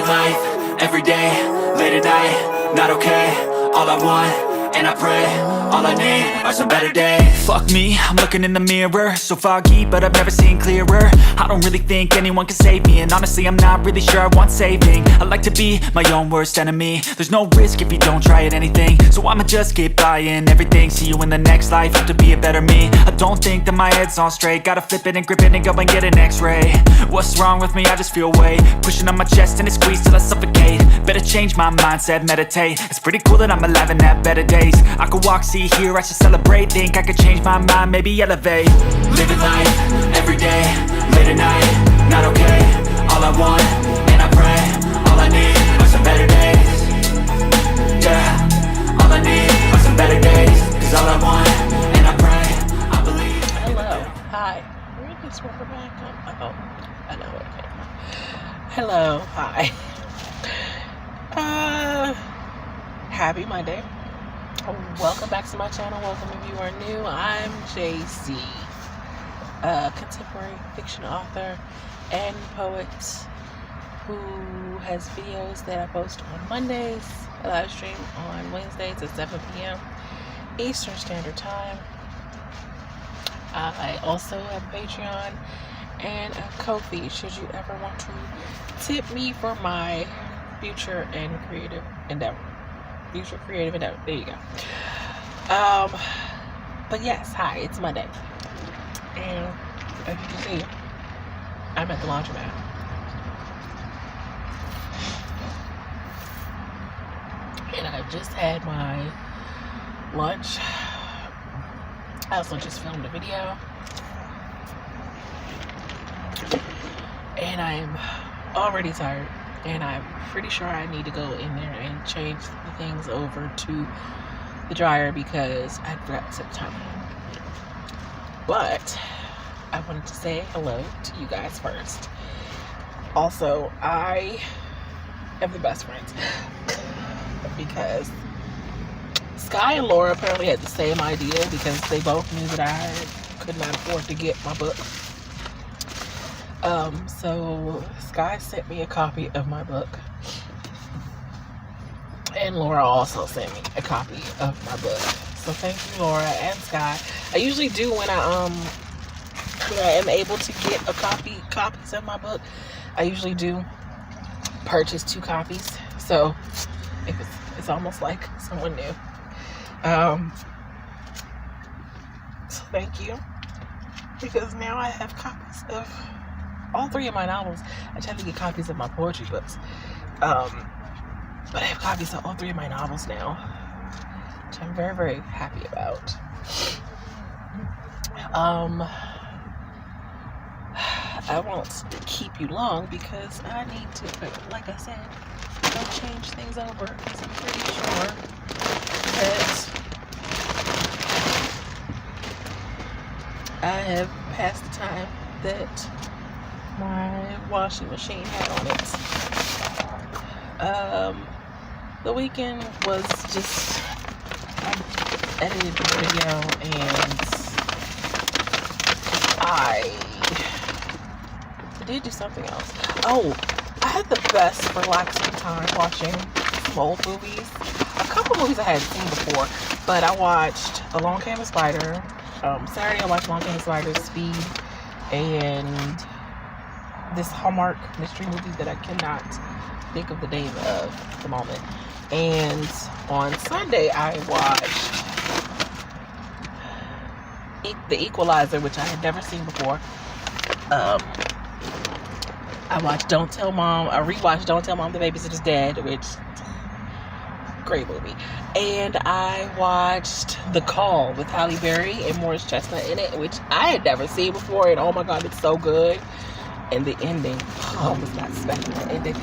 life, every day, late at night, not okay. All I want, and I pray, all I need are some better days. Fuck me, I'm looking in the mirror, so foggy, but I've never seen clearer. I don't really think anyone can save me, and honestly I'm not really sure I want saving. I like to be my own worst enemy. There's no risk if you don't try at anything, so I'ma just keep buying everything. See you in the next life, have to be a better me. I don't think that my head's on straight, gotta flip it and grip it and go and get an x-ray. What's wrong with me? I just feel weight pushing on my chest and it squeezes till I suffocate. Better change my mindset, meditate. It's pretty cool that I'm alive and have better days. I could walk, see, hear, I should celebrate. Think I could change my mind, maybe elevate. Living life, every day, late at night, not okay. All I want, and I pray, all I need are some better days. Yeah, all I need are some better days. Cause all I want, and I pray, I believe. Hello, hi. Where did this rubber band come? Oh, I know what it came. Hello, hi. Happy Monday. Welcome back to my channel. Welcome if you are new. I'm JC, a contemporary fiction author and poet who has videos that I post on Mondays, I live stream on Wednesdays at 7 p.m. Eastern Standard Time. I also have a Patreon and a Ko-fi should you ever want to tip me for my future creative endeavor. There you go. But yes, hi, it's Monday. And as you can see, I'm at the laundromat. And I just had my lunch. I also just filmed a video. And I'm already tired. And I'm pretty sure I need to go in there and change the things over to the dryer because I forgot to set the timer. But I wanted to say hello to you guys first. Also, I have the best friends because Sky and Laura apparently had the same idea because they both knew that I could not afford to get my book. So Sky sent me a copy of my book, and Laura also sent me a copy of my book. So thank you, Laura and Sky. I usually do when I am able to get copies of my book. I usually do purchase 2 copies. So it's almost like someone new. So thank you, because now I have copies of all 3 of my novels. I try to get copies of my poetry books. But I have copies of all 3 of my novels now, which I'm very, very happy about. I won't keep you long because I need to, like I said, go change things over because I'm pretty sure that I have passed the time that my washing machine had on it. The weekend was just, I edited the video and I did do something else. Oh, I had the best relaxing time watching some old movies. A couple movies I hadn't seen before, but I watched Along Came a Spider. Saturday I watched Along Came a Spider, Speed, and this Hallmark mystery movie that I cannot think of the name of at the moment. And on Sunday I watched The Equalizer, which I had never seen before. I watched Don't Tell Mom. I rewatched Don't Tell Mom the Babysitter's Dead, which great movie. And I watched The Call with Halle Berry and Morris Chestnut in it, which I had never seen before, and oh my god, it's so good. And the ending, I was not expecting the ending.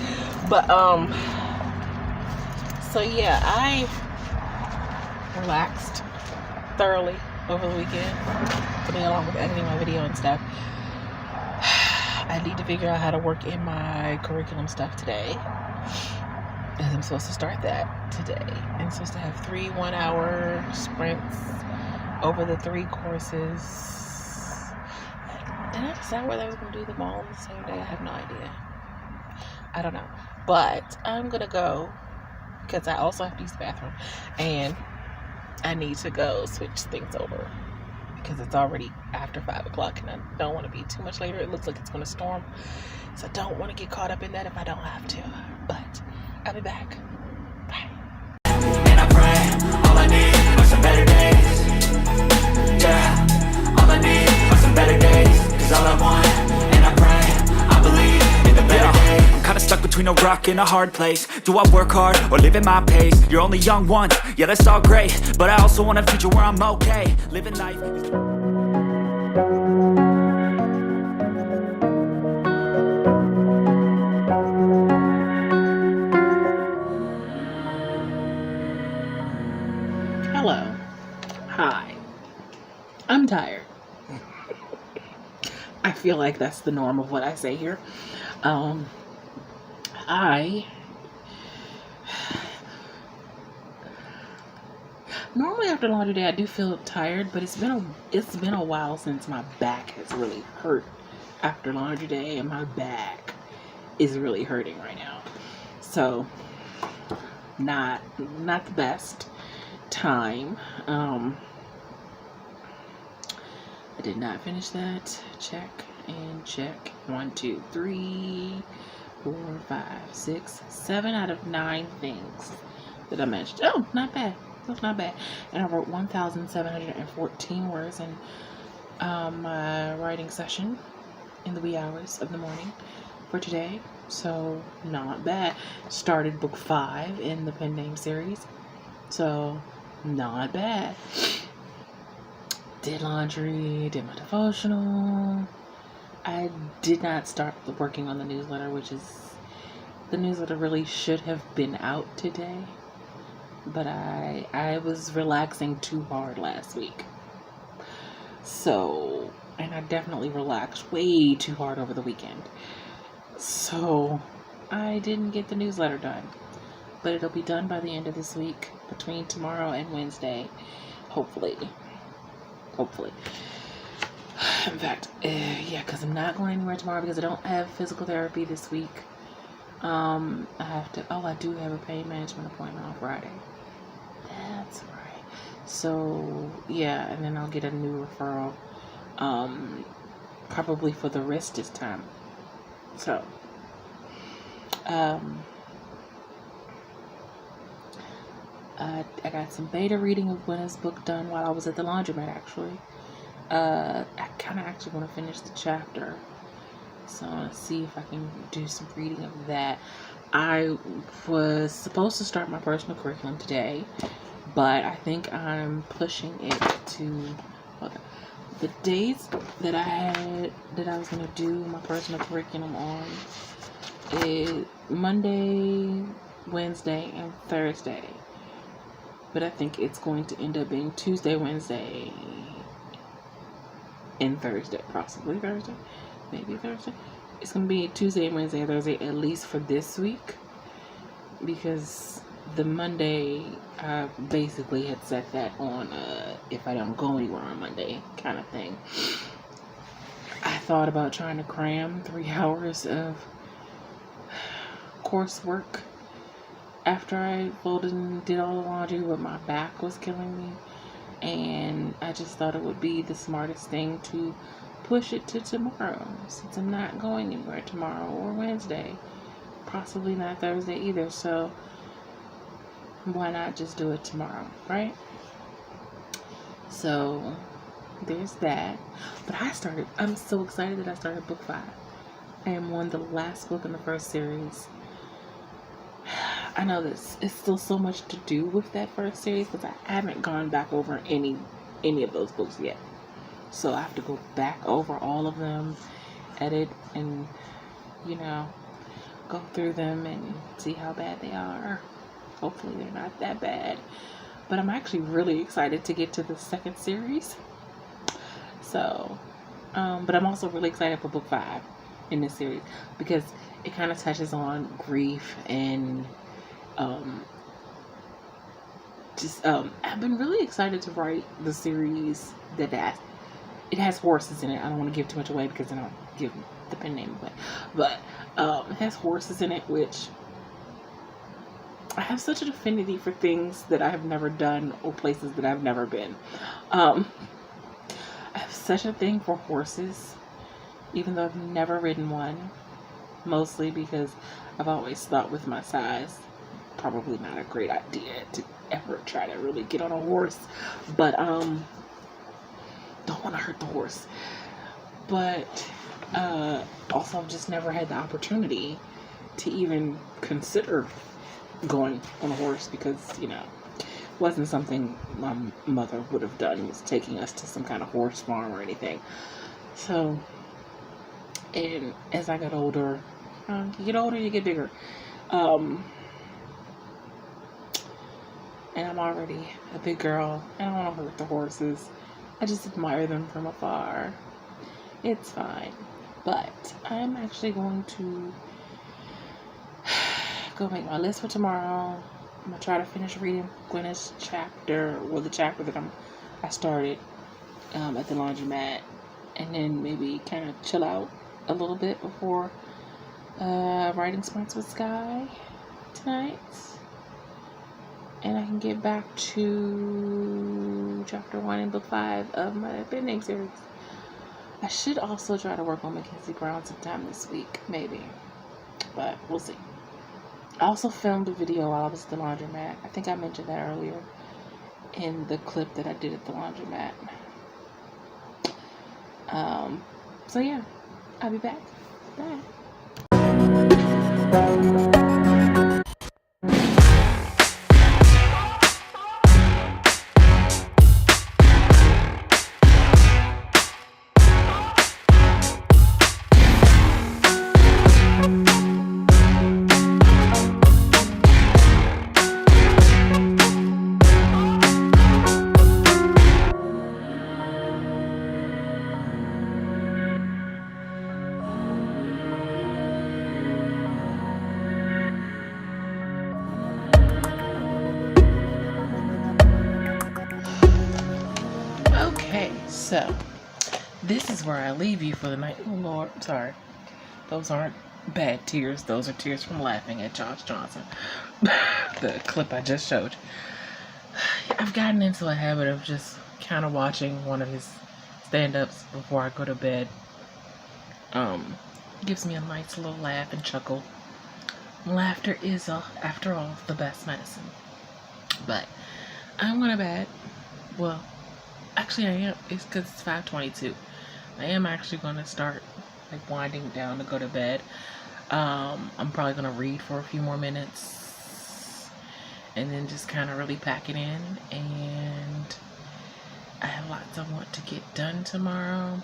But so yeah, I relaxed thoroughly over the weekend, putting along with editing my video and stuff. I need to figure out how to work in my curriculum stuff today, as I'm supposed to start that today. I'm supposed to have 3 one-hour sprints over the 3 courses. Did I decide whether I was going to do them all on the same day? I have no idea. I don't know. But I'm gonna go because I also have to use the bathroom, and I need to go switch things over because it's already after 5 o'clock and I don't want to be too much later. It looks like it's going to storm, so I don't want to get caught up in that if I don't have to. But I'll be back. Bye. And I pray, all I need are some better days. Yeah, all I need are some better days. Cause all I want, and I pray, I believe in the better days. I'm kinda stuck between a rock and a hard place. Do I work hard or live at my pace? You're only young once, yeah that's all great, but I also want a future where I'm okay. Living life Hello. Hi. I'm tired. I feel like that's the norm of what I say here. Normally after laundry day I do feel tired, but it's been a while since my back has really hurt after laundry day, and my back is really hurting right now. So not the best time. I did not finish that. Check and check. 1, 2, 3, 4, 5, 6, 7 out of 9 things that I mentioned. Oh, not bad. That's not bad. And I wrote 1,714 words in my writing session in the wee hours of the morning for today. So not bad. Started book 5 in the pen name series. So not bad. Did laundry, did my devotional. I did not start working on the newsletter, the newsletter really should have been out today, but I was relaxing too hard last week. So, and I definitely relaxed way too hard over the weekend. So, I didn't get the newsletter done, but it'll be done by the end of this week, between tomorrow and Wednesday, hopefully. In fact, yeah, because I'm not going anywhere tomorrow because I don't have physical therapy this week. I do have a pain management appointment on Friday. That's right. So, yeah, and then I'll get a new referral, probably for the wrist this time. So, I got some beta reading of Gwenna's book done while I was at the laundromat, actually. I kind of actually want to finish the chapter, so I want to see if I can do some reading of that. I was supposed to start my personal curriculum today, but I think I'm pushing it to the days that I was going to do my personal curriculum on is Monday, Wednesday, and Thursday. But I think it's going to end up being Tuesday, Wednesday, and Thursday. Possibly Thursday. Maybe Thursday. It's going to be Tuesday, Wednesday, and Thursday, at least for this week. Because the Monday, I basically had set that on if I don't go anywhere on Monday kind of thing. I thought about trying to cram 3 hours of coursework after I folded and did all the laundry, but my back was killing me, and I just thought it would be the smartest thing to push it to tomorrow, since I'm not going anywhere tomorrow or Wednesday, possibly not Thursday either, so why not just do it tomorrow, right? So there's that. But I'm so excited that I started book 5. I am on the last book in the first series. I know this it's still so much to do with that first series because I haven't gone back over any of those books yet. So I have to go back over all of them, edit, and go through them and see how bad they are. Hopefully they're not that bad. But I'm actually really excited to get to the second series. So, but I'm also really excited for book 5 in this series because it kind of touches on grief and I've been really excited to write the series that it has horses in it. I don't want to give too much away because then I'll give the pen name away. But it has horses in it, which I have such an affinity for things that I have never done or places that I've never been. I have such a thing for horses, even though I've never ridden one. Mostly because I've always thought with my size, probably not a great idea to ever try to really get on a horse. But don't want to hurt the horse. But also I've just never had the opportunity to even consider going on a horse because, you know, it wasn't something my mother would have done, was taking us to some kind of horse farm or anything. So, and as I got older, you get older, you get bigger. And I'm already a big girl. I don't want to hurt the horses. I just admire them from afar. It's fine. But I'm actually going to go make my list for tomorrow. I'm going to try to finish reading Gwyneth's chapter, or the chapter that I started at the laundromat. And then maybe kind of chill out a little bit before writing Smarts with Sky tonight. And I can get back to chapter 1 and book 5 of my bending series. I should also try to work on Mackenzie Brown sometime this week, maybe. But we'll see. I also filmed a video while I was at the laundromat. I think I mentioned that earlier in the clip that I did at the laundromat. So yeah, I'll be back. Bye. Okay, so this is where I leave you for the night. Oh Lord, sorry. Those aren't bad tears. Those are tears from laughing at Josh Johnson. The clip I just showed. I've gotten into a habit of just kind of watching one of his stand-ups before I go to bed. Gives me a nice little laugh and chuckle. Laughter is, after all, the best medicine. But I'm going to bed. Well, actually I am. It's because it's 5:22. I am actually going to start like winding down to go to bed. I'm probably going to read for a few more minutes and then just kind of really pack it in. And I have lots I want to get done tomorrow.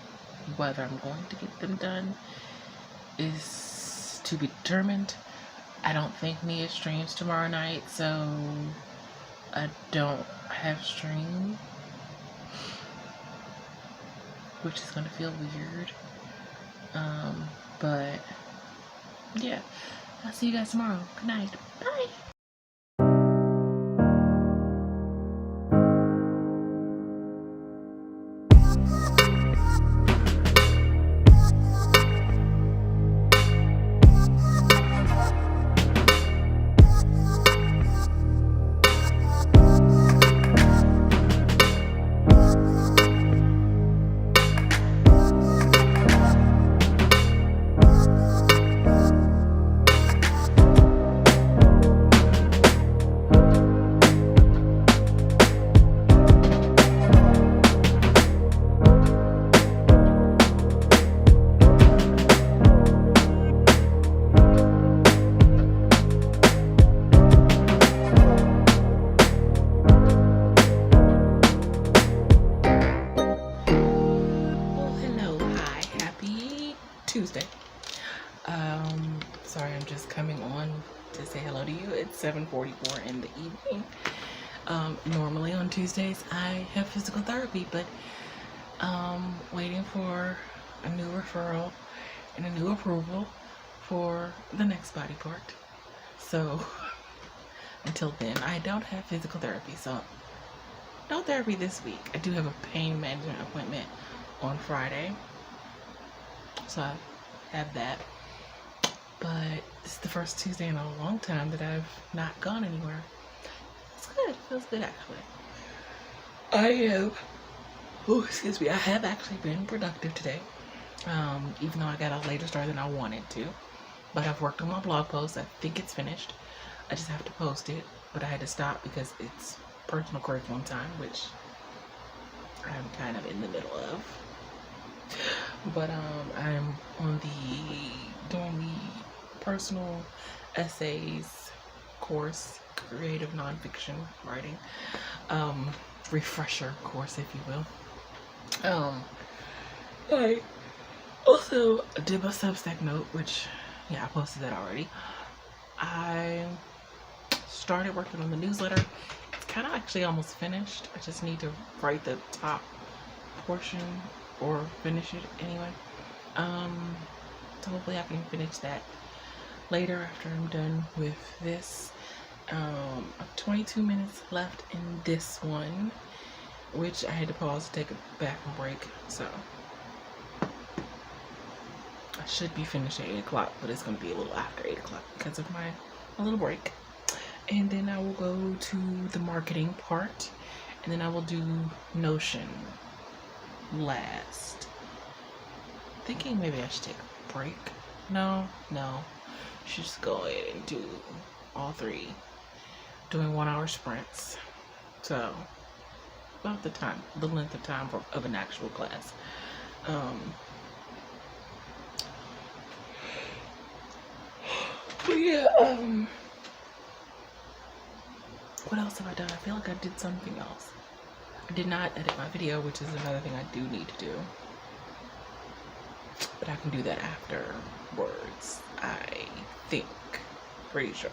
Whether I'm going to get them done is to be determined. I don't think Nia streams tomorrow night, so I don't have stream, which is going to feel weird. But yeah, I'll see you guys tomorrow. Good night. Bye. Tuesday. Sorry, I'm just coming on to say hello to you. It's 7:44 in the evening. Normally on Tuesdays I have physical therapy, but waiting for a new referral and a new approval for the next body part. So until then, I don't have physical therapy. So no therapy this week. I do have a pain management appointment on Friday. So I have that. but this is the first Tuesday in a long time that I've not gone anywhere. It's good. It feels good, actually. I have actually been productive today. Even though I got a later start than I wanted to. But I've worked on my blog post. I think it's finished. I just have to post it. But I had to stop because it's personal curriculum time, which I'm kind of in the middle of. But I'm doing the personal essays course, creative nonfiction writing, refresher course, if you will. I also did my Substack note, which, yeah, I posted that already. I started working on the newsletter. It's kind of actually almost finished. I just need to write the top portion or finish it anyway. So hopefully I can finish that later after I'm done with this. 22 minutes left in this one, which I had to pause to take a bathroom break, so I should be finished at 8 o'clock, but it's going to be a little after 8 o'clock because of my little break. And then I will go to the marketing part, and then I will do Notion last. Thinking maybe I should take a break. No. Should just go ahead and do all three. Doing 1 hour sprints. So, about the length of time of an actual class. But yeah, what else have I done? I feel like I did something else. I did not edit my video, which is another thing I do need to do. But I can do that afterwards, I think. Pretty sure.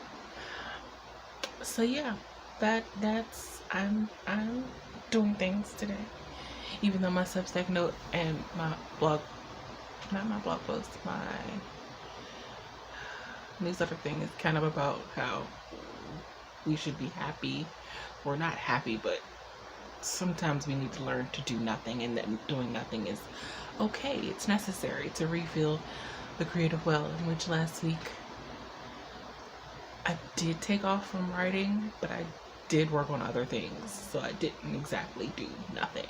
So yeah, that's I'm doing things today. Even though my Substack note and my blog, not my blog post, my newsletter thing is kind of about how we should be happy, or not happy, but sometimes we need to learn to do nothing, and that doing nothing is okay. It's necessary to refill the creative well, in which last week I did take off from writing, but I did work on other things, so I didn't exactly do nothing.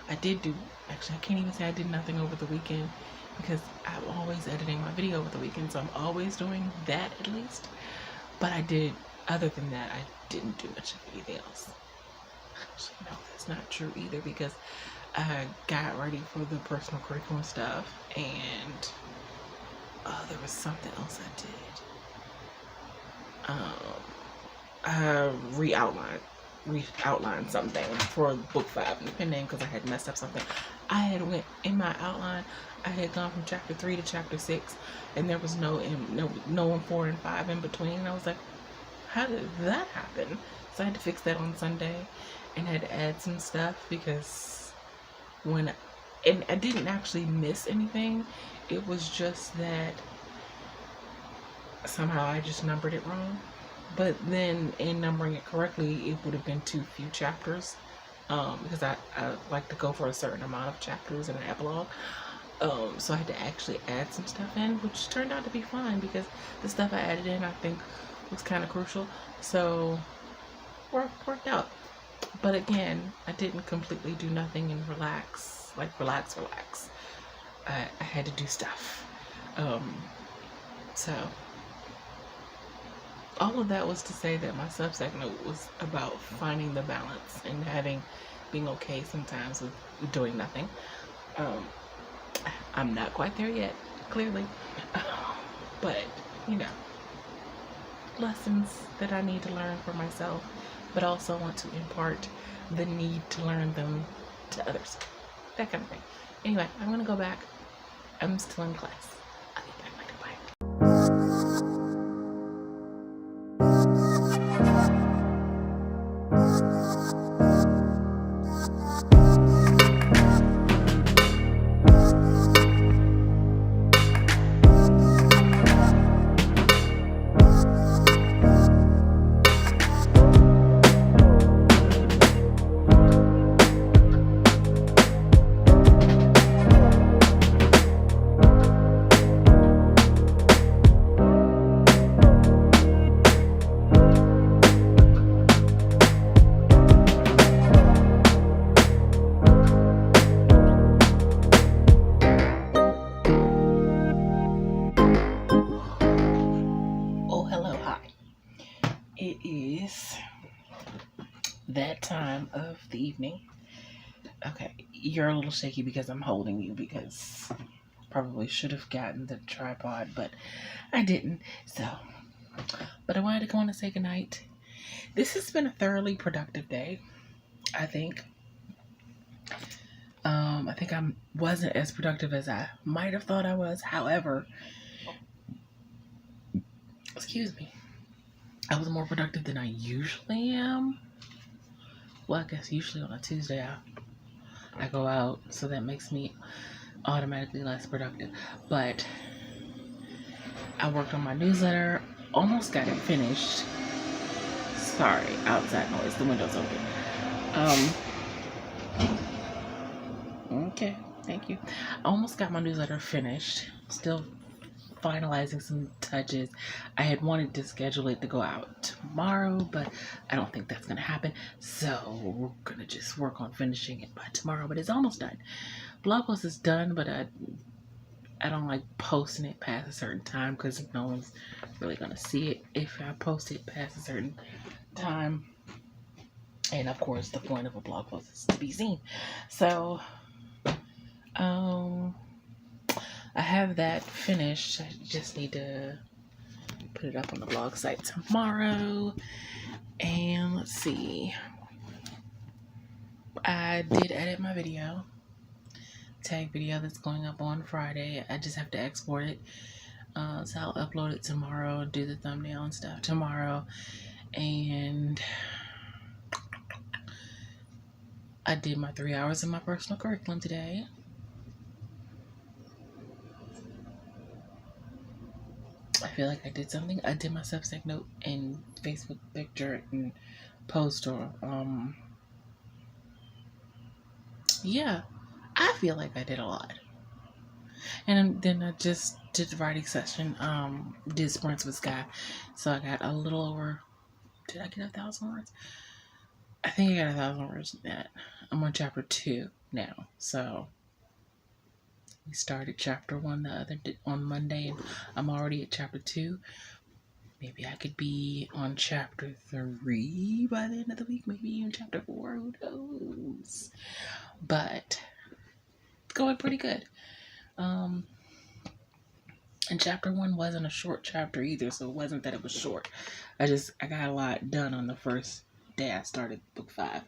Actually, I can't even say I did nothing over the weekend, because I'm always editing my video over the weekend, so I'm always doing that at least. But other than that, I didn't do much of anything else. Actually, no, that's not true either, because I got ready for the personal curriculum stuff, and there was something else I did. I re-outlined something for book 5 in the pen name, because I had messed up something. I had went in my outline. I had gone from chapter 3 to chapter 6, and there was no 4 and 5 in between. And I was like, how did that happen? So I had to fix that on Sunday, and had to add some stuff, because and I didn't actually miss anything. It was just that somehow I just numbered it wrong. But then in numbering it correctly, it would have been too few chapters, because I like to go for a certain amount of chapters in an epilogue. So I had to actually add some stuff in, which turned out to be fine, because the stuff I added in, I think, was kind of crucial. So worked out. But again, I didn't completely do nothing and relax. I had to do stuff. So all of that was to say that my Substack note was about finding the balance and being okay sometimes with doing nothing. I'm not quite there yet, clearly. But, lessons that I need to learn for myself, but also want to impart the need to learn them to others. That kind of thing. Anyway, I'm going to go back. I'm still in class. I'll be back later. Bye. time of the evening. Okay, you're a little shaky because I'm holding you, because probably should have gotten the tripod, but I didn't. So, but I wanted to go on and say goodnight. This has been a thoroughly productive day, I think. I think I wasn't as productive as I might have thought I was. However, excuse me, I was more productive than I usually am. Well, I guess usually on a Tuesday I go out, so that makes me automatically less productive. But I worked on my newsletter, almost got it finished. Sorry, outside noise, the window's open. Okay, thank you. I almost got my newsletter finished. Still finalizing some touches. I had wanted to schedule it to go out tomorrow, but I don't think that's gonna happen. So we're gonna just work on finishing it by tomorrow, but it's almost done. Blog post is done, but I don't like posting it past a certain time because no one's really gonna see it if I post it past a certain time. And of course, the point of a blog post is to be seen. So I have that finished. I just need to put it up on the blog site tomorrow. And let's see. I did edit my video. Tag video that's going up on Friday. I just have to export it. So I'll upload it tomorrow, do the thumbnail and stuff tomorrow. And I did my 3 hours of my personal curriculum today. I feel like I did something. I did my Substack note and Facebook picture and post, or yeah, I feel like I did a lot. And then I just did the writing session, did sprints with Sky, so I got a little over, did I get 1,000 words? I think I got 1,000 words in that. I'm on chapter 2 now, so we started chapter 1 on Monday, and I'm already at chapter 2. Maybe I could be on chapter 3 by the end of the week, maybe even chapter 4, who knows? But it's going pretty good. And chapter 1 wasn't a short chapter either, so it wasn't that it was short. I got a lot done on the first day I started book 5.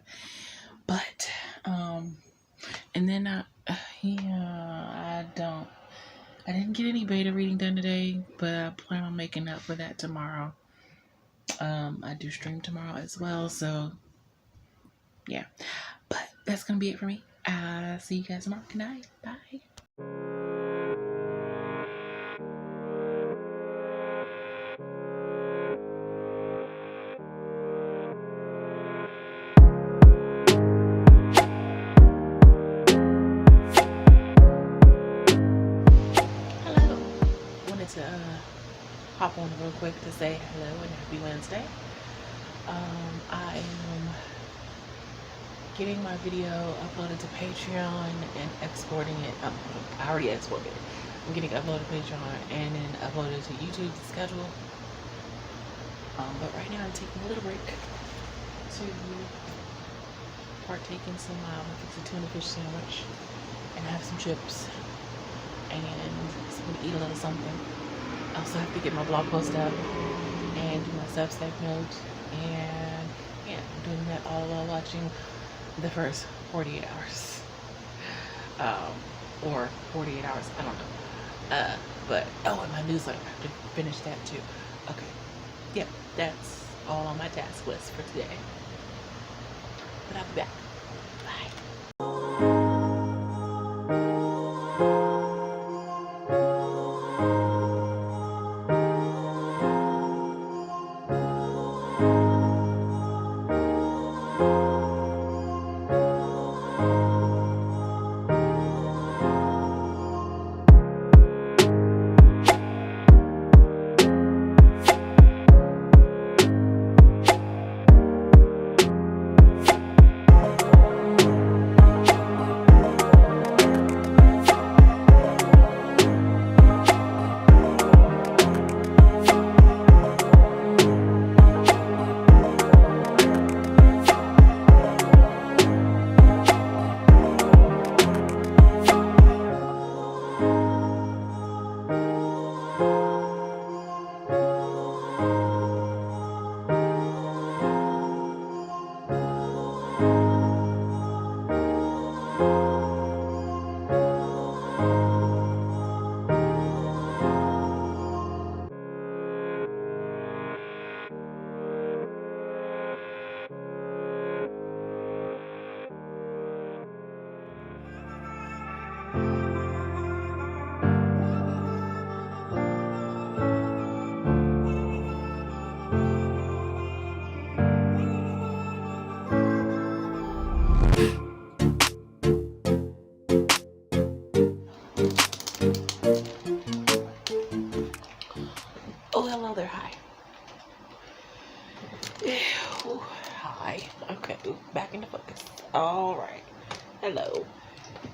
But and then I didn't get any beta reading done today, but I plan on making up for that tomorrow. I do stream tomorrow as well, so yeah. But that's gonna be it for me. See you guys tomorrow. Good night. Bye. To hop on real quick to say hello and happy Wednesday. I am getting my video uploaded to Patreon and exporting it. I already exported it. I'm getting uploaded to Patreon and then uploaded to YouTube to schedule. But right now I'm taking a little break to partake in some fix a tuna fish sandwich and have some chips and eat a little something. I also have to get my blog post up and do my Substack notes, and yeah, I'm doing that all while watching the first 48 hours. Or 48 hours, I don't know. But, and my newsletter, I have to finish that too. Okay, yep, that's all on my task list for today. But I'll be back. Bye.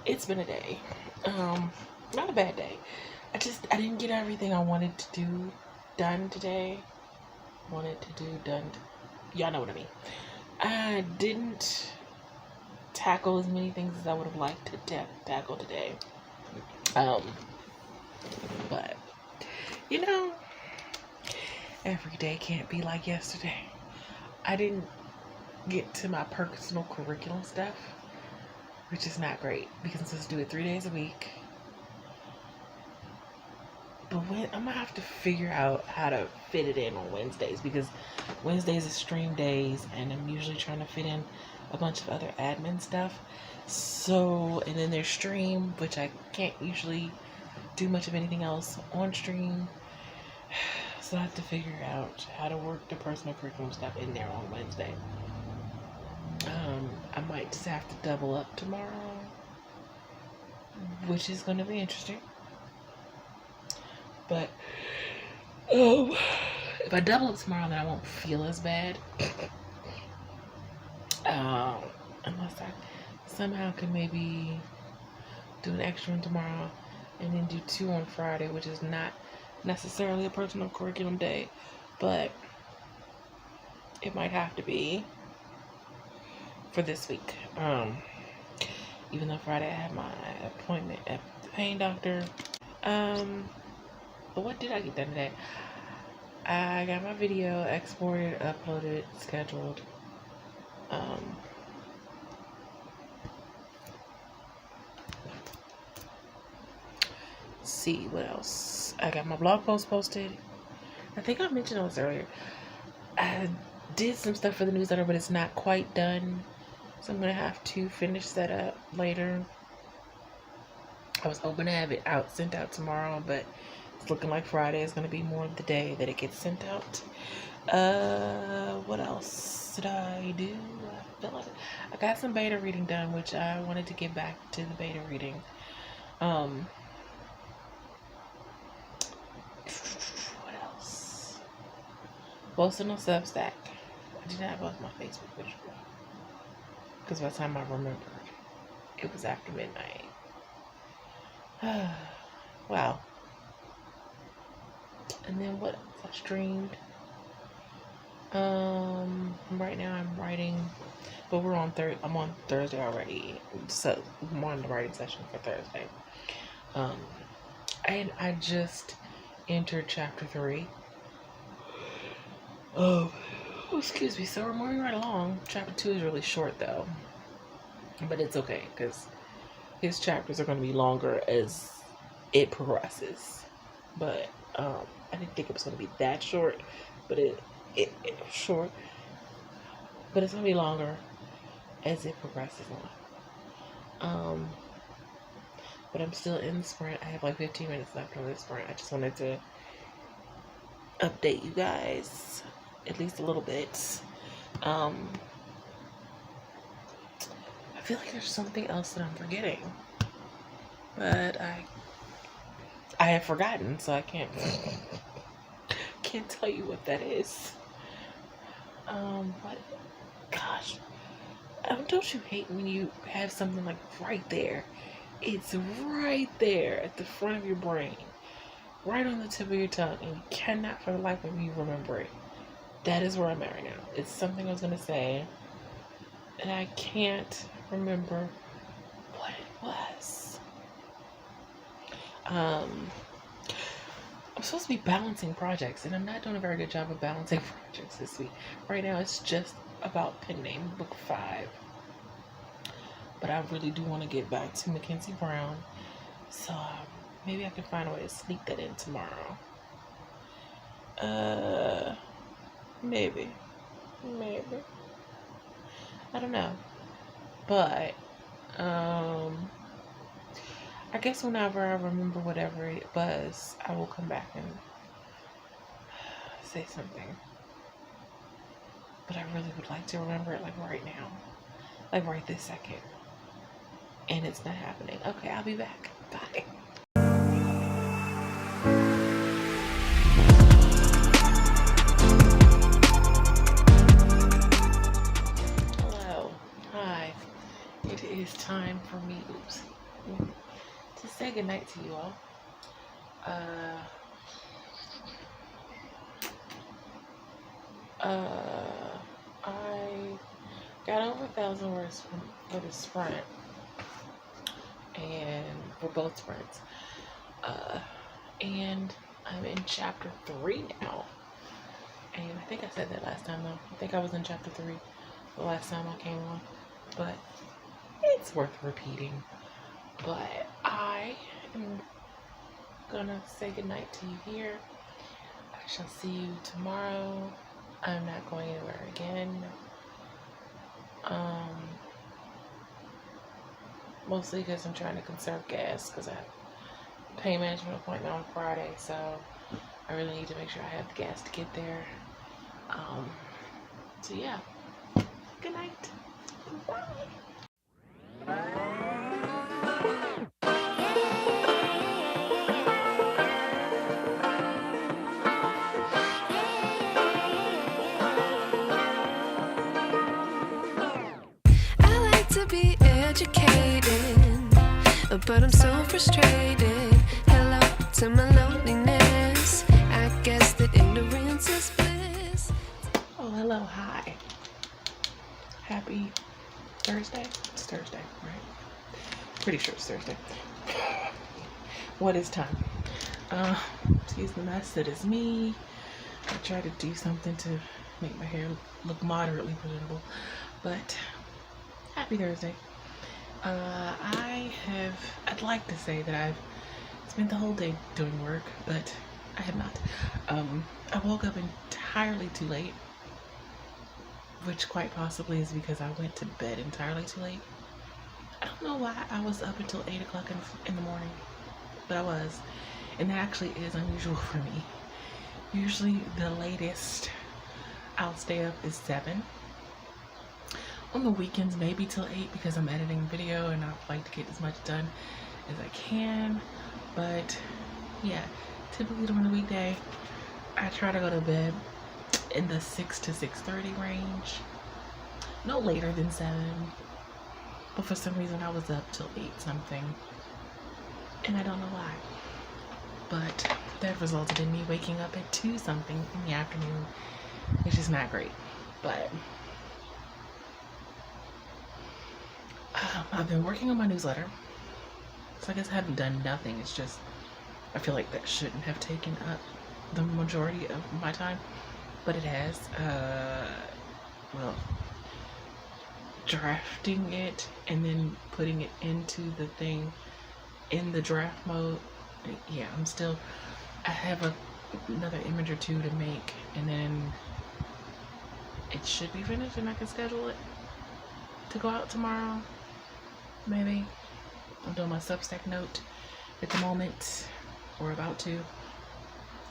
it's been a day. Not a bad day. I didn't get everything I wanted to do done today. Y'all know what I mean. I didn't tackle as many things as I would have liked to tackle today. But you know, every day can't be like yesterday. I didn't get to my personal curriculum stuff, which is not great because I'm supposed to do it 3 days a week. But I'm gonna have to figure out how to fit it in on Wednesdays, because Wednesdays is stream days and I'm usually trying to fit in a bunch of other admin stuff. So, and then there's stream, which I can't usually do much of anything else on stream. So I have to figure out how to work the personal curriculum stuff in there on Wednesday. I might just have to double up tomorrow, which is going to be interesting. But if I double up tomorrow, then I won't feel as bad. Unless I somehow can maybe do an extra one tomorrow and then do 2 on Friday, which is not necessarily a personal curriculum day, but it might have to be for this week. Even though Friday I have my appointment at the pain doctor. But what did I get done today? I got my video exported, uploaded, scheduled. Let's see what else. I got my blog post posted. I think I mentioned this earlier. I did some stuff for the newsletter, but it's not quite done, so I'm gonna have to finish that up later. I was hoping to have it sent out tomorrow, but it's looking like Friday is going to be more of the day that it gets sent out. What else did I do? I got some beta reading done, which I wanted to get back to the beta reading. What else? Posting on Substack. I did not post my Facebook picture, because by the time I remembered, it was after midnight. Wow. And then what else? I streamed. Right now I'm writing, but I'm on Thursday already, so I'm on the writing session for Thursday. And I just entered chapter 3. Oh, excuse me. So we're moving right along. Chapter 2 is really short though, but it's okay because his chapters are going to be longer as it progresses. But I didn't think it was going to be that short, but it was short. But it's going to be longer as it progresses on. But I'm still in the sprint. I have like 15 minutes left on this sprint. I just wanted to update you guys at least a little bit. I feel like there's something else that I'm forgetting, but I have forgotten, so I can't tell you what that is. But gosh, don't you hate when you have something like right there? It's right there at the front of your brain, right on the tip of your tongue, and you cannot for the life of you remember it. That is where I'm at right now. It's something I was gonna say, and I can't remember what it was. I'm supposed to be balancing projects, and I'm not doing a very good job of balancing projects this week. Right now, it's just about pen name book 5. But I really do want to get back to Mackenzie Brown, so maybe I can find a way to sneak that in tomorrow. Maybe. I don't know. But, I guess whenever I remember whatever it was, I will come back and say something. But I really would like to remember it like right now. Like right this second. And it's not happening. Okay, I'll be back. Bye. Hello. Hi. It is time for me. Oops. say goodnight to you all. I got over 1,000 words for the sprint, and for both sprints. And I'm in chapter 3 now. And I think I said that last time though. I think I was in chapter 3 the last time I came on. But it's worth repeating. But I am gonna say goodnight to you here. I shall see you tomorrow. I'm not going anywhere again. Mostly because I'm trying to conserve gas because I have a pain management appointment on Friday, so I really need to make sure I have the gas to get there. So yeah, good night. Bye. Be educated, but I'm so frustrated. Hello to my loneliness. I guess that ignorance is bliss. Oh, hello, hi. Happy Thursday? It's Thursday, right? Pretty sure it's Thursday. What is time? Excuse the mess, that is me. I try to do something to make my hair look moderately presentable, but happy Thursday. I'd like to say that I've spent the whole day doing work, but I have not. I woke up entirely too late, which quite possibly is because I went to bed entirely too late. I don't know why I was up until 8 o'clock in the morning, but I was, and that actually is unusual for me. Usually the latest I'll stay up is 7. On the weekends, maybe till 8 because I'm editing video and I like to get as much done as I can. But yeah, typically during the weekday, I try to go to bed in the 6 to 6:30 range. No later than 7. But for some reason, I was up till 8 something. And I don't know why. But that resulted in me waking up at 2 something in the afternoon, which is not great. But I've been working on my newsletter, so I guess I haven't done nothing. It's just, I feel like that shouldn't have taken up the majority of my time, but it has. Well, drafting it and then putting it into the thing in the draft mode. Yeah, I have another image or 2 to make, and then it should be finished and I can schedule it to go out tomorrow. Maybe. I'm doing my Substack note at the moment, or about to.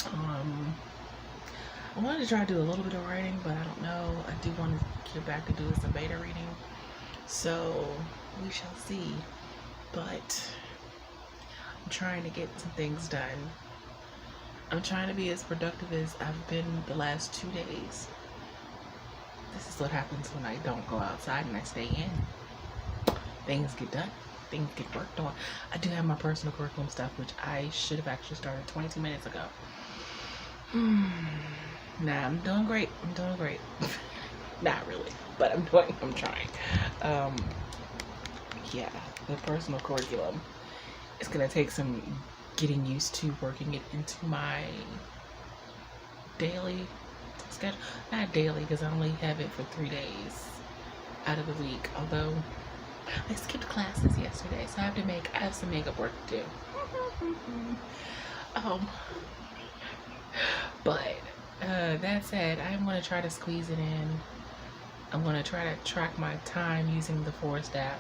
I wanted to try to do a little bit of writing, but I don't know. I do want to get back to doing some beta reading, so we shall see. But I'm trying to get some things done. I'm trying to be as productive as I've been the last 2 days. This is what happens when I don't go outside and I stay in. Things get done. Things get worked on. I do have my personal curriculum stuff, which I should have actually started 22 minutes ago. Nah, I'm doing great. I'm doing great. Not really, but I'm trying. Yeah, the personal curriculum is gonna take some getting used to working it into my daily schedule. Not daily, because I only have it for 3 days out of the week, although I skipped classes yesterday, so I have some makeup work to do. But that said, I'm going to try to squeeze it in. I'm going to try to track my time using the Forest app.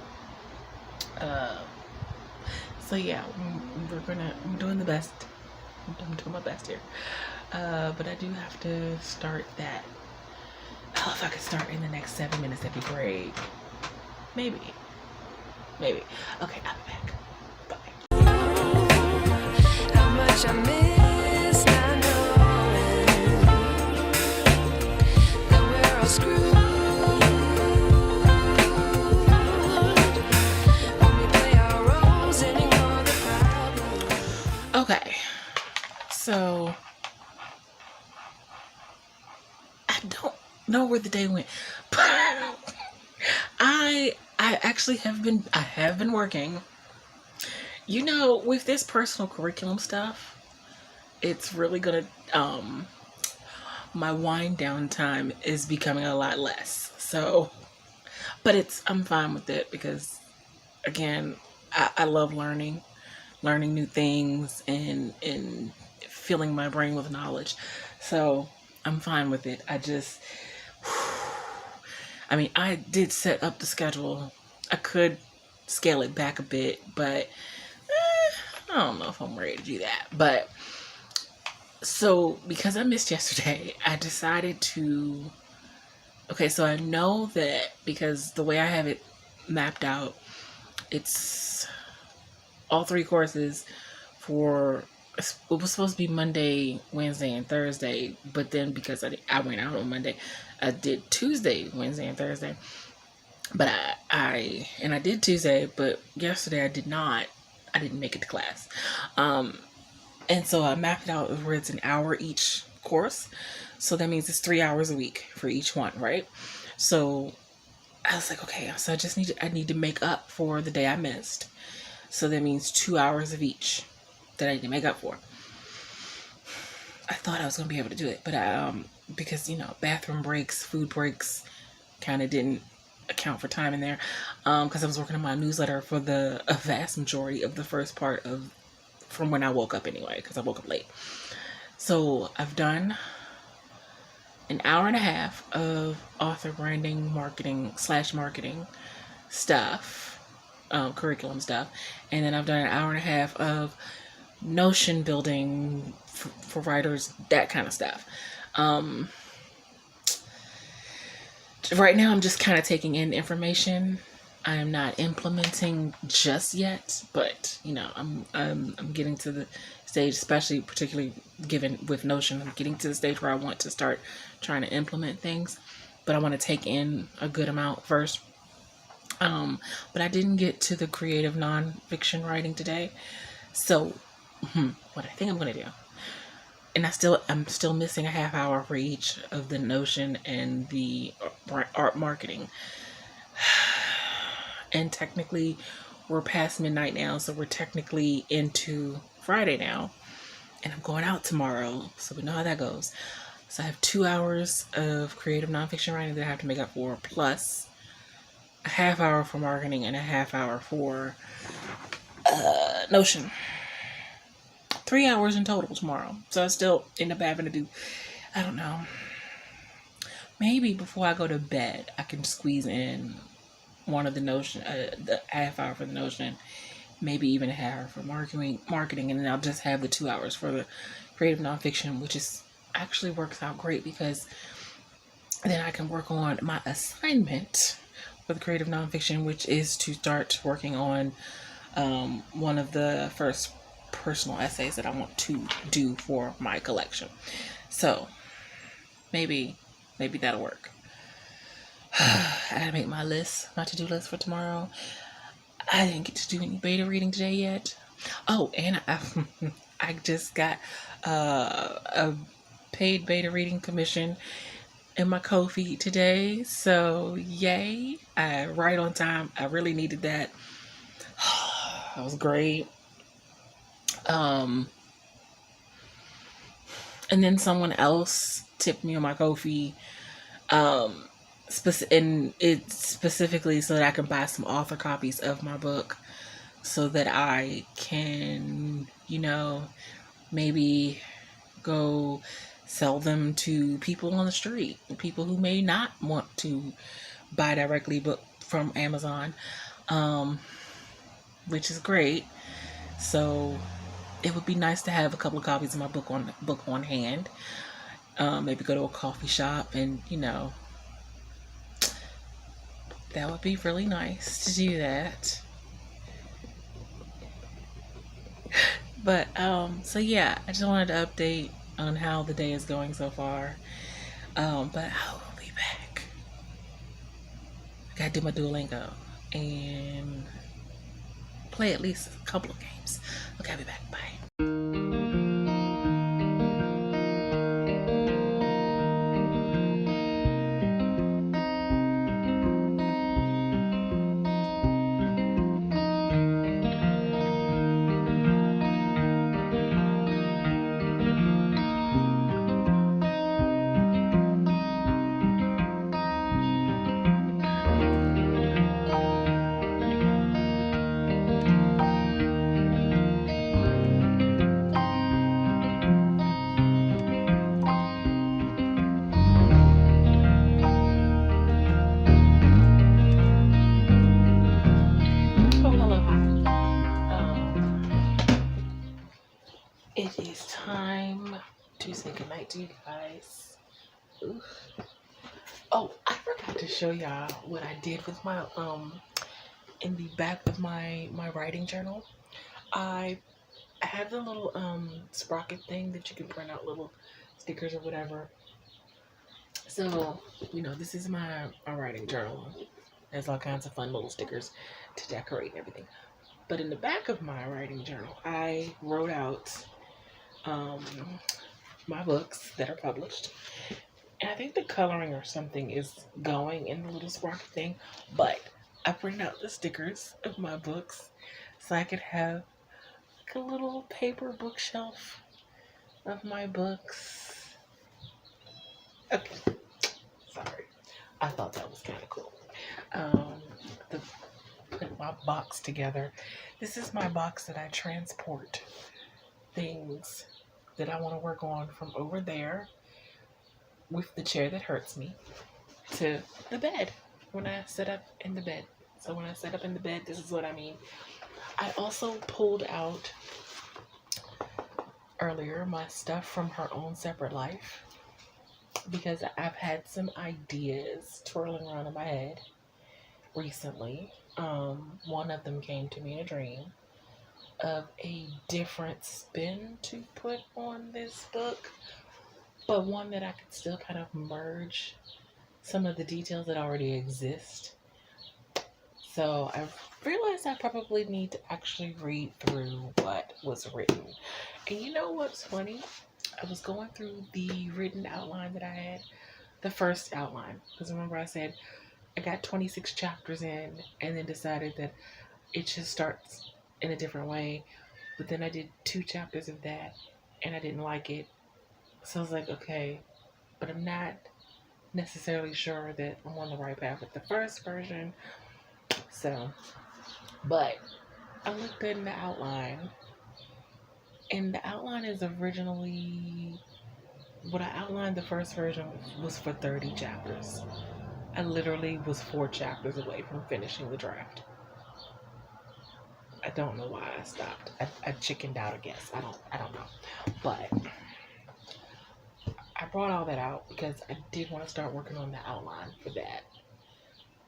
So yeah, I'm doing the best. I'm doing my best here. But I do have to start that. Oh, if I could start in the next 7 minutes, that'd be great. Maybe. Okay, I'll be back. Bye. How much I miss not knowing that we're all screwed. When we play our roles and ignore the problem. So I don't know where the day went, but I actually have been working. You know, with this personal curriculum stuff, it's really gonna my wind down time is becoming a lot less. So, but I'm fine with it because, again, I love learning new things and filling my brain with knowledge. So I'm fine with it. I did set up the schedule. I could scale it back a bit, but I don't know if I'm ready to do that. But so because I missed yesterday, I decided to, okay, so I know that because the way I have it mapped out, it's all 3 courses for, it was supposed to be Monday, Wednesday, and Thursday, but then because I went out on Monday, I did Tuesday, Wednesday, and Thursday. But I did Tuesday, but yesterday I didn't make it to class. And so I mapped it out where it's an hour each course. So that means it's 3 hours a week for each one, right? So I was like, okay, so I need to make up for the day I missed. So that means 2 hours of each that I need to make up for. I thought I was going to be able to do it, but because, bathroom breaks, food breaks kind of didn't account for time in there. Because I was working on my newsletter for a vast majority of the first part from when I woke up anyway, because I woke up late. So I've done an hour and a half of author branding, marketing stuff, curriculum stuff. And then I've done an hour and a half of Notion building for writers, that kind of stuff. Right now I'm just kind of taking in information. I am not implementing just yet, but I'm getting to the stage, especially particularly given with Notion, I'm getting to the stage where I want to start trying to implement things, but I want to take in a good amount first. But I didn't get to the creative nonfiction writing today. So what I think I'm going to do, and I'm still missing a half hour for each of the Notion and the art marketing. And technically we're past midnight now, so we're technically into Friday now, and I'm going out tomorrow, so we know how that goes. So I have 2 hours of creative nonfiction writing that I have to make up for, plus a half hour for marketing and a half hour for Notion. 3 hours in total tomorrow. So I still end up having to do, I don't know, maybe before I go to bed I can squeeze in one of the Notion, the half hour for the Notion, maybe even a half hour for marketing, and then I'll just have the 2 hours for the creative nonfiction, which actually works out great because then I can work on my assignment for the creative nonfiction, which is to start working on one of the first personal essays that I want to do for my collection. So maybe that'll work. I gotta make my to-do list for tomorrow. I didn't get to do any beta reading today yet. Oh, and I just got a paid beta reading commission in my Ko-fi today. So yay. Right on time. I really needed that. That was great. And then someone else tipped me on my Ko-fi, and it's specifically so that I can buy some author copies of my book, so that I can, maybe go sell them to people on the street, people who may not want to buy directly from Amazon, which is great. So it would be nice to have a couple of copies of my book on hand. Maybe go to a coffee shop and, that would be really nice to do that. But, so yeah, I just wanted to update on how the day is going so far. But I will be back. I gotta do my Duolingo and play at least a couple of games. Okay, I'll be back. Bye. It is time to say goodnight to you guys. Oof. Oh, I forgot to show y'all what I did with my in the back of my writing journal. I have the little sprocket thing that you can print out little stickers or whatever. So, this is my writing journal. There's all kinds of fun little stickers to decorate and everything. But in the back of my writing journal, I wrote out my books that are published. And I think the coloring or something is going in the little sprocket thing. But I printed out the stickers of my books so I could have like a little paper bookshelf of my books. Okay. Sorry. I thought that was kind of cool. To put my box together. This is my box that I transport things that I want to work on from over there with the chair that hurts me to the bed when I set up in the bed. So when I set up in the bed, this is what I mean. I also pulled out earlier my stuff from Her Own Separate Life because I've had some ideas twirling around in my head recently. One of them came to me in a dream of a different spin to put on this book, but one that I could still kind of merge some of the details that already exist. So I realized I probably need to actually read through what was written. And you know what's funny? I was going through the written outline that I had, the first outline, because remember I said I got 26 chapters in and then decided that it just starts in a different way. But then I did 2 chapters of that and I didn't like it. So I was like, okay, but I'm not necessarily sure that I'm on the right path with the first version. So, but I looked in the outline, and the outline is originally, what I outlined the first version was for 30 chapters. I literally was 4 chapters away from finishing the draft. I don't know why I stopped. I chickened out, I guess. I don't know. But I brought all that out because I did want to start working on the outline for that.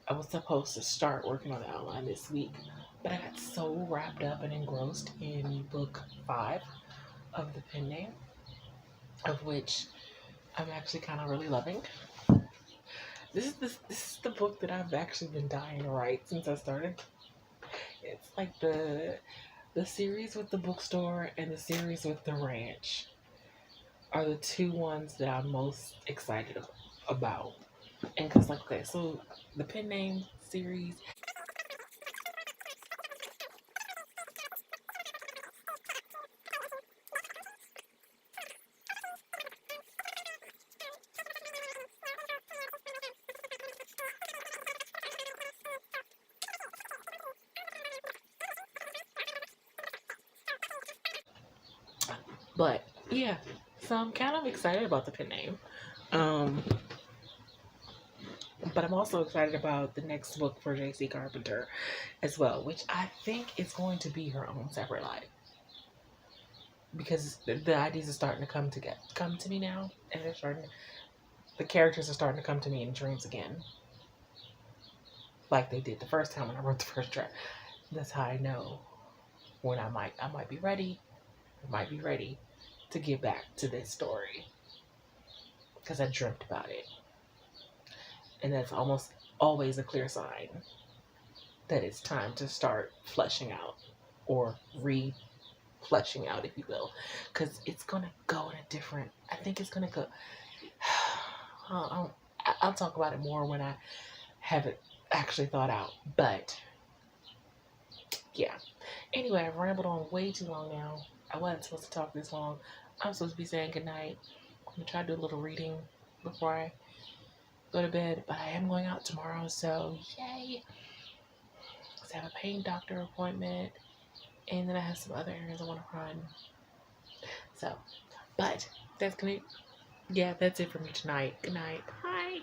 I was supposed to start working on the outline this week, but I got so wrapped up and engrossed in book 5 of the pen name, of which I'm actually kind of really loving. This is the book that I've actually been dying to write since I started. It's like the series with the bookstore and the series with the ranch are the 2 ones that I'm most excited about. And because, like, okay, so the pen name series, but yeah, so I'm kind of excited about the pen name. But I'm also excited about the next book for J.C. Carpenter as well, which I think is going to be Her Own Separate Life. Because the ideas are starting to come to me now, and the characters are starting to come to me in dreams again. Like they did the first time when I wrote the first draft. That's how I know when I might be ready. I might be ready to get back to this story. Because I dreamt about it. And that's almost always a clear sign that it's time to start fleshing out, or re-fleshing out, if you will. Because it's going to go in a different, I think it's going to go, I'll talk about it more when I have it actually thought out. But, yeah. Anyway, I've rambled on way too long now. I wasn't supposed to talk this long. I'm supposed to be saying goodnight. I'm going to try to do a little reading before I go to bed, but I am going out tomorrow, so yay! I have a pain doctor appointment, and then I have some other errands I want to run. So, but that's it for me tonight. Good night. Bye.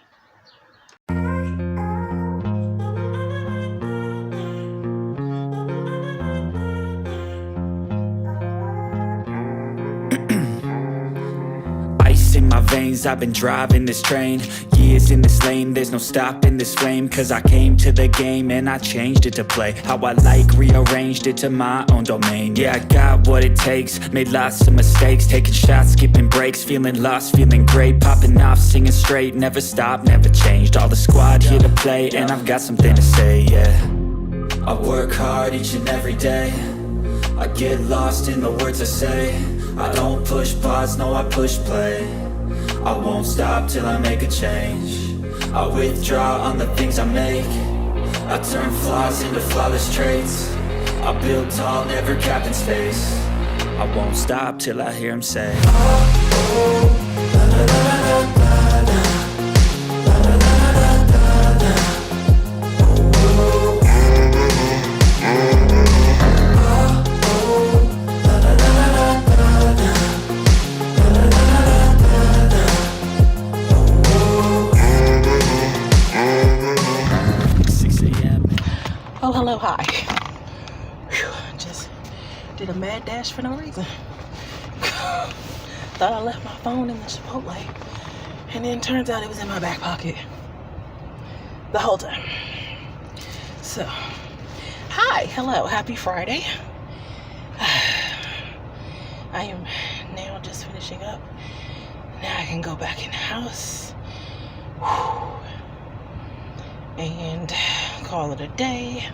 veins, I've been driving this train. Years in this lane, there's no stopping this flame. Cause I came to the game and I changed it to play how I like, rearranged it to my own domain. Yeah, I got what it takes, made lots of mistakes, taking shots, skipping breaks, feeling lost, feeling great, popping off, singing straight, never stopped, never changed. All the squad here to play, and I've got something to say, yeah. I work hard each and every day, I get lost in the words I say. I don't push pause, no I push play. I won't stop till I make a change. I withdraw on the things I make. I turn flaws into flawless traits. I build tall, never capped in space. I won't stop till I hear him say, oh, oh, la, la, la, la, la. Oh, hello, hi. Whew, just did a mad dash for no reason. Thought I left my phone in the Chipotle, and then turns out it was in my back pocket the whole time. So, hi, hello, happy Friday. I am now just finishing up. Now I can go back in the house. Whew. And call it a day.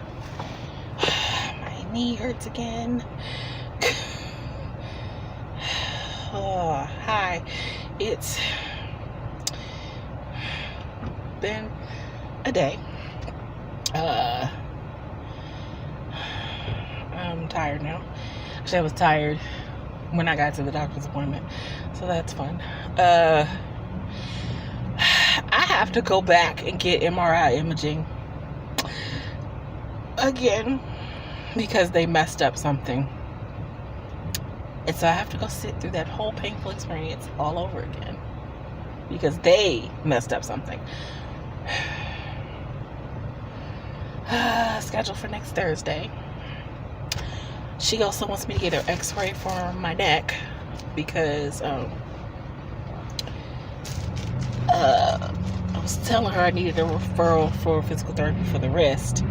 My knee hurts again. Oh, hi. It's been a day. I'm tired now. Actually, I was tired when I got to the doctor's appointment, so that's fun. I have to go back and get MRI imaging again because they messed up something. And so I have to go sit through that whole painful experience all over again because they messed up something. Scheduled for next Thursday. She also wants me to get her x-ray for my neck because I was telling her I needed a referral for physical therapy for the wrist.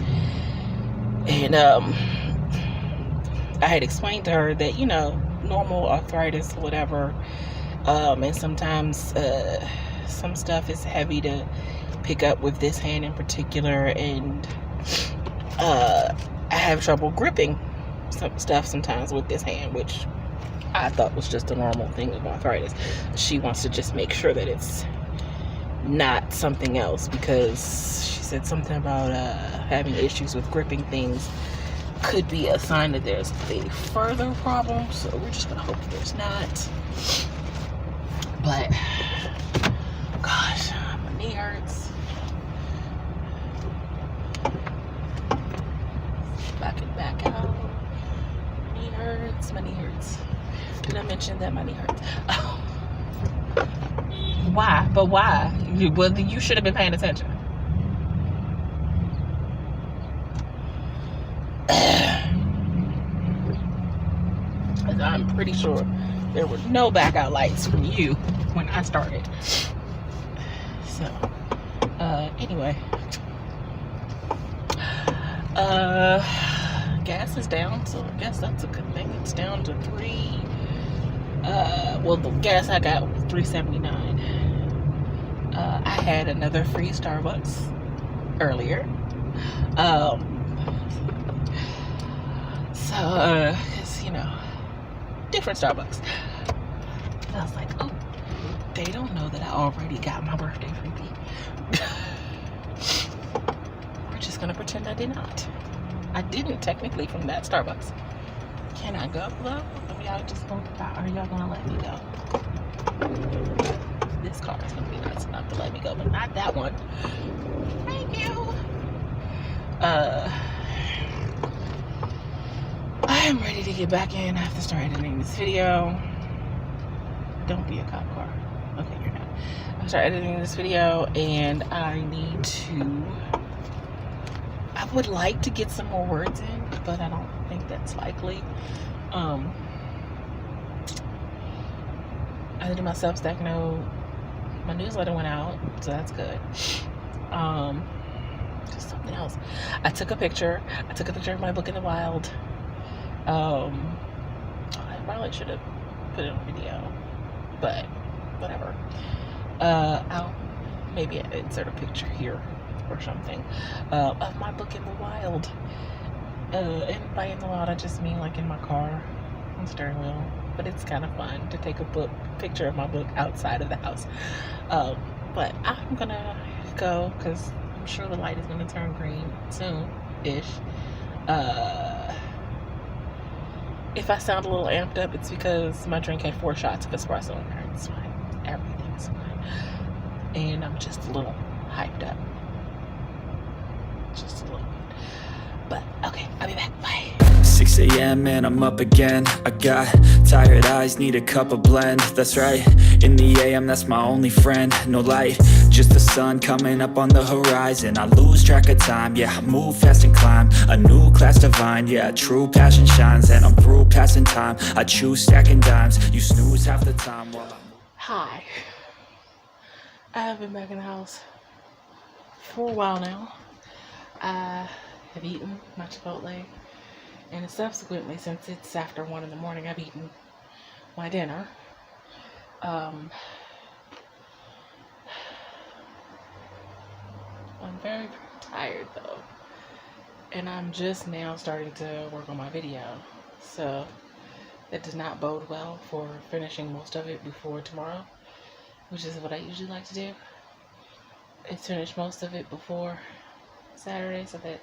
And I had explained to her that, you know, normal arthritis or whatever, and sometimes some stuff is heavy to pick up with this hand in particular, and I have trouble gripping some stuff sometimes with this hand, which I thought was just a normal thing of arthritis. She wants to just make sure that it's not something else, because she said something about having issues with gripping things could be a sign that there's a further problem, so we're just gonna hope that there's not. But gosh, my knee hurts. Back out. My knee hurts. Did I mention that my knee hurts? Oh. Why? But why? Well, you should have been paying attention. I'm pretty sure there were no back out lights from you when I started. So, anyway. Gas is down, so I guess that's a good thing. It's down to 3. Well, the gas I got was $3.79. I had another free Starbucks earlier. So, cause, you know, different Starbucks. And I was like, oh, they don't know that I already got my birthday freebie. We're just gonna pretend I did not. I didn't technically from that Starbucks. Can I go though? Are y'all just gonna, are y'all gonna let me go? This car is gonna be nice enough to let me go, but not that one. Thank you. I am ready to get back in. I have to start editing this video. Don't be a cop car. Okay, you're not. I have to start editing this video, and I need to. I would like to get some more words in, but I don't think that's likely. I did my Substack note my newsletter went out, so that's good. Just something else. I took a picture of my book in the wild. I probably should have put it on video, but whatever. I'll maybe insert a picture here or something of my book in the wild. And by in the wild, I just mean like in my car on steering wheel. But it's kind of fun to take a picture of my book outside of the house. But I'm gonna go because I'm sure the light is gonna turn green soon-ish. If I sound a little amped up, it's because my drink had 4 shots of espresso in there. It's fine. Everything's fine. And I'm just a little hyped up. Just a little bit. But, okay, I'll be back. Bye. 6 a.m. and I'm up again. I got tired eyes, need a cup of blend. That's right, in the AM, that's my only friend. No light, just the sun coming up on the horizon. I lose track of time, yeah, I move fast and climb a new class divine, yeah, true passion shines. And I'm through passing time, I choose stacking dimes. You snooze half the time while Hi. I have been back in the house for a while now. I have eaten my Chipotle, and subsequently, since it's after 1 in the morning, I've eaten my dinner. I'm very tired though, and I'm just now starting to work on my video, so that does not bode well for finishing most of it before tomorrow, which is what I usually like to do, is finish most of it before Saturday, so that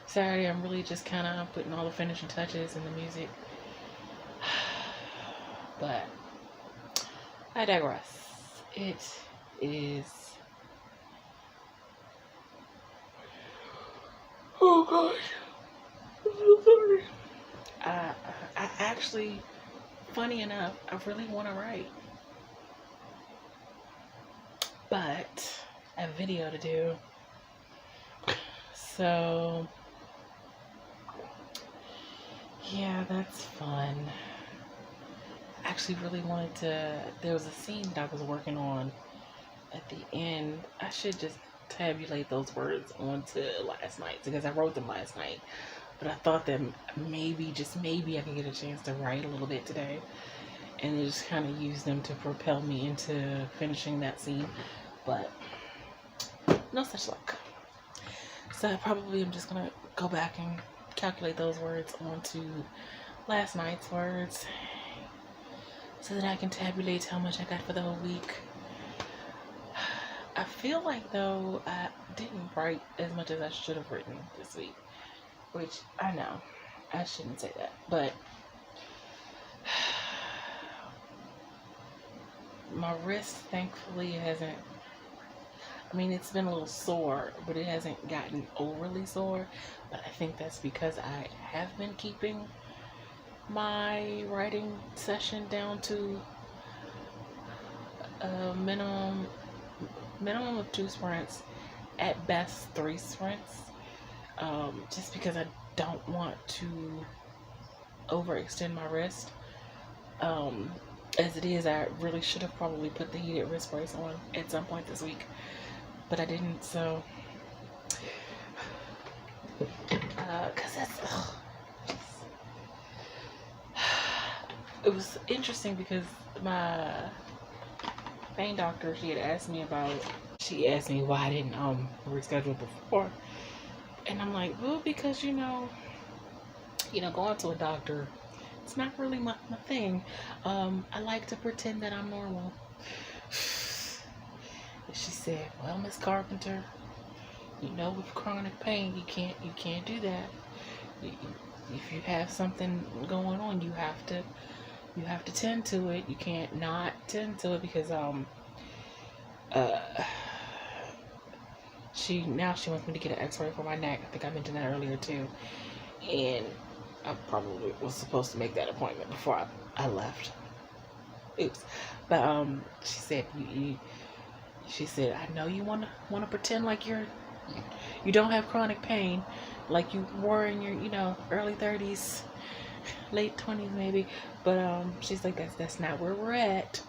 Saturday I'm really just kind of putting all the finishing touches and the music. But I digress. It is, oh gosh, I'm so sorry. I actually, funny enough, I really want to write, but I have a video to do. So yeah, that's fun. I actually really wanted to, there was a scene that I was working on at the end. I should just tabulate those words onto last night because I wrote them last night. But I thought that maybe, just maybe, I could get a chance to write a little bit today and just kind of use them to propel me into finishing that scene. But no such luck. So I probably am just going to go back and calculate those words onto last night's words so that I can tabulate how much I got for the whole week. I feel like, though, I didn't write as much as I should have written this week, which I know I shouldn't say that, but my wrist thankfully hasn't, I mean, it's been a little sore, but it hasn't gotten overly sore. But I think that's because I have been keeping my writing session down to a minimum of 2 sprints, at best 3 sprints. Just because I don't want to overextend my wrist. As it is, I really should have probably put the heated wrist brace on at some point this week, but I didn't, so because that's it was interesting because my pain doctor, she asked me why I didn't reschedule before, and I'm like, well, because you know going to a doctor, it's not really my thing. I like to pretend that I'm normal. She said, well, Miss Carpenter, with chronic pain, you can't do that. If you have something going on, you have to tend to it. You can't not tend to it because she wants me to get an x-ray for my neck. I think I mentioned that earlier too. And I probably was supposed to make that appointment before I left. Oops. But she said she said, I know you wanna pretend like you don't have chronic pain, like you were in your early 30s, late 20s maybe. But she's like, that's not where we're at.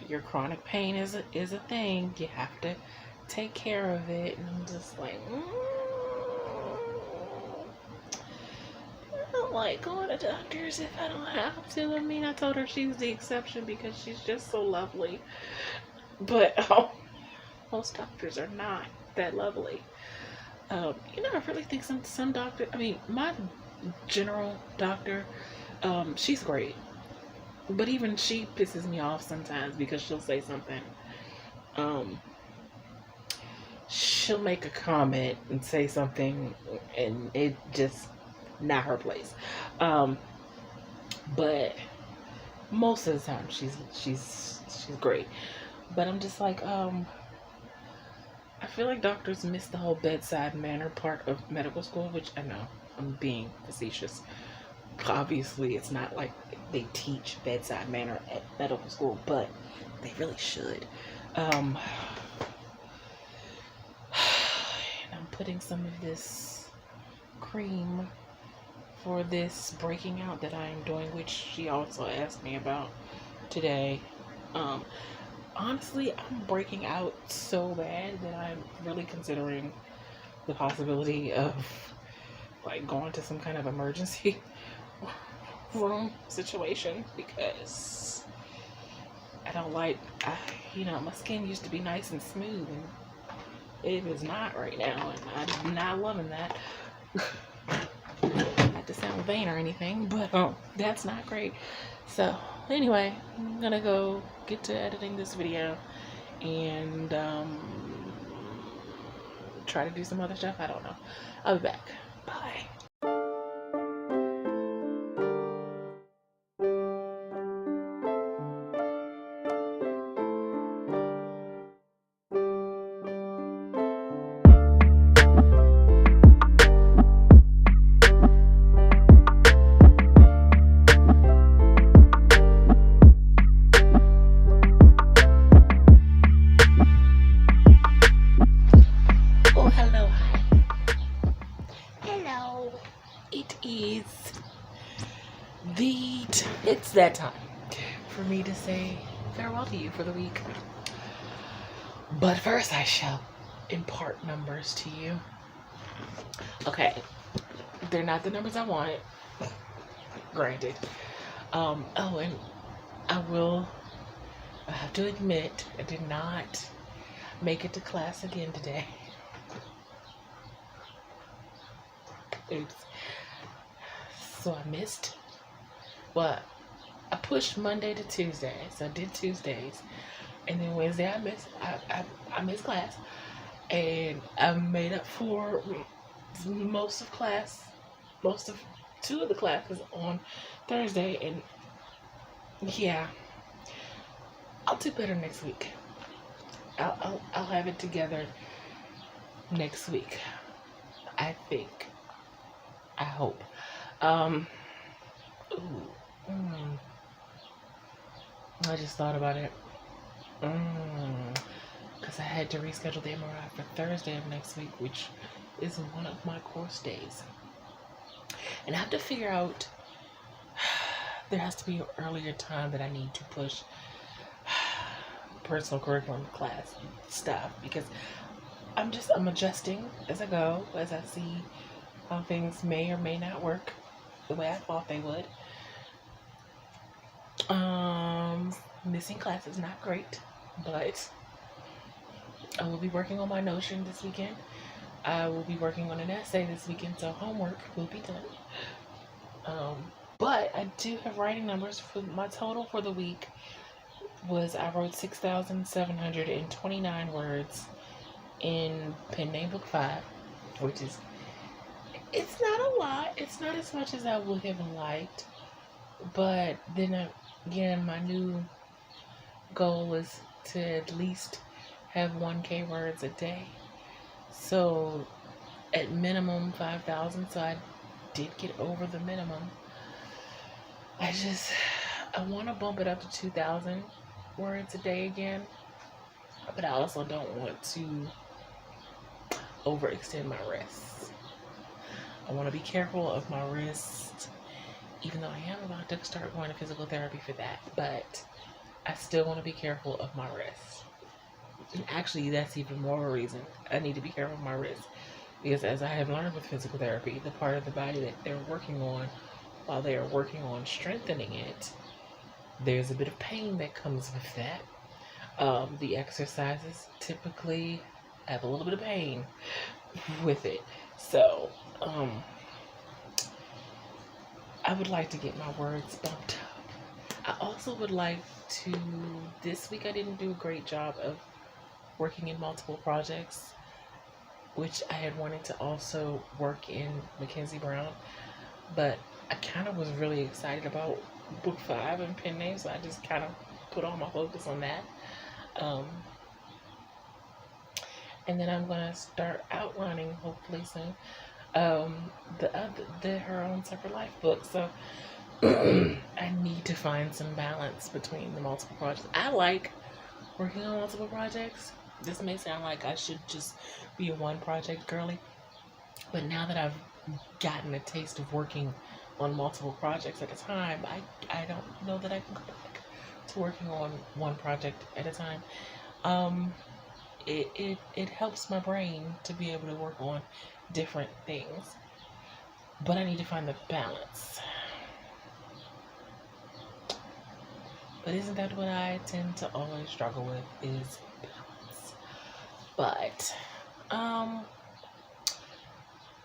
your chronic pain is a thing. You have to take care of it. And I'm just like, I don't like going to doctors if I don't have to. I mean, I told her she was the exception because she's just so lovely. But most doctors are not that lovely. You know, I really think some doctors, I mean, my general doctor, she's great. But even she pisses me off sometimes because she'll say something. She'll make a comment and say something, and it just not her place. But most of the time, she's great. But I'm just like, I feel like doctors miss the whole bedside manner part of medical school, which I know I'm being facetious. Obviously, it's not like they teach bedside manner at medical school, but they really should. And I'm putting some of this cream for this breaking out that I am doing, which she also asked me about today. Honestly, I'm breaking out so bad that I'm really considering the possibility of like going to some kind of emergency room situation, because I don't like, my skin used to be nice and smooth, and it is not right now, and I'm not loving that. Not to sound vain or anything, but that's not great. So anyway, I'm gonna go get to editing this video and try to do some other stuff. I don't know. I'll be back. Bye. It's that time for me to say farewell to you for the week. But first I shall impart numbers to you. Okay. They're not the numbers I wanted. Granted. And I have to admit, I did not make it to class again today. Oops. So I missed. Well, I pushed Monday to Tuesday, so I did Tuesdays, and then Wednesday I missed class, and I made up for most of two of the classes on Thursday, and yeah, I'll do better next week. I'll have it together next week. I think. I hope. I just thought about it. Because I had to reschedule the MRI for Thursday of next week, which is one of my course days. And I have to figure out, there has to be an earlier time that I need to push personal curriculum class stuff, because I'm adjusting as I go, as I see how things may or may not work the way I thought they would. Missing class is not great, but I will be working on my Notion this weekend. I will be working on an essay this weekend, so homework will be done. But I do have writing numbers. For my total for the week was, I wrote 6,729 words in Pen Name Book 5, which is, it's not a lot. It's not as much as I would have liked. But then again, my new goal is to at least have 1K words a day. So at minimum 5,000. So I did get over the minimum. I want to bump it up to 2,000 words a day again. But I also don't want to overextend my wrists. I want to be careful of my wrists, even though I am about to start going to physical therapy for that. But I still want to be careful of my wrist. And actually, that's even more of a reason I need to be careful of my wrist. Because as I have learned with physical therapy, the part of the body that they're working on while they are working on strengthening it, there's a bit of pain that comes with that. The exercises typically have a little bit of pain with it. So, I would like to get my words bumped up. I also would like to, this week I didn't do a great job of working in multiple projects, which I had wanted to also work in Mackenzie Brown, but I kind of was really excited about book 5 and pen names, so I just kind of put all my focus on that. And then I'm gonna start outlining hopefully soon her own separate life book. So I need to find some balance between the multiple projects. I like working on multiple projects. This may sound like I should just be a one project girly, but now that I've gotten a taste of working on multiple projects at a time, I don't know that I can go back to working on one project at a time. It helps my brain to be able to work on different things, but I need to find the balance. But isn't that what I tend to always struggle with, is balance? But I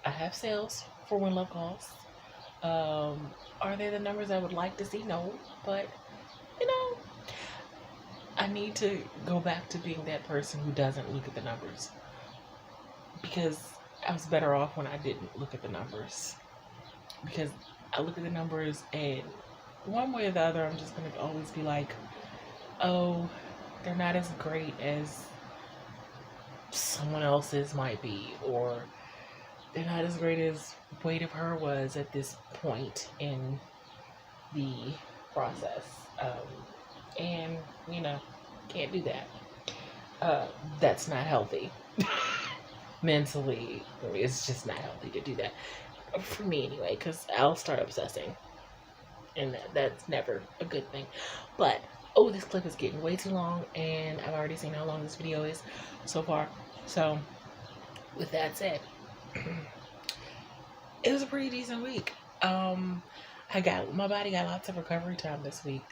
have sales for When Love Calls. Are they the numbers I would like to see? No, but you know, I need to go back to being that person who doesn't look at the numbers, because I was better off when I didn't look at the numbers, because I look at the numbers and one way or the other I'm just going to always be like, oh, they're not as great as someone else's might be, or they're not as great as Weight of Her was at this point in the process. And, you know, can't do that. That's not healthy. Mentally, it's just not healthy to do that. For me, anyway, because I'll start obsessing. And that's never a good thing. But, oh, this clip is getting way too long, and I've already seen how long this video is so far. So, with that said, it was a pretty decent week. My body got lots of recovery time this week.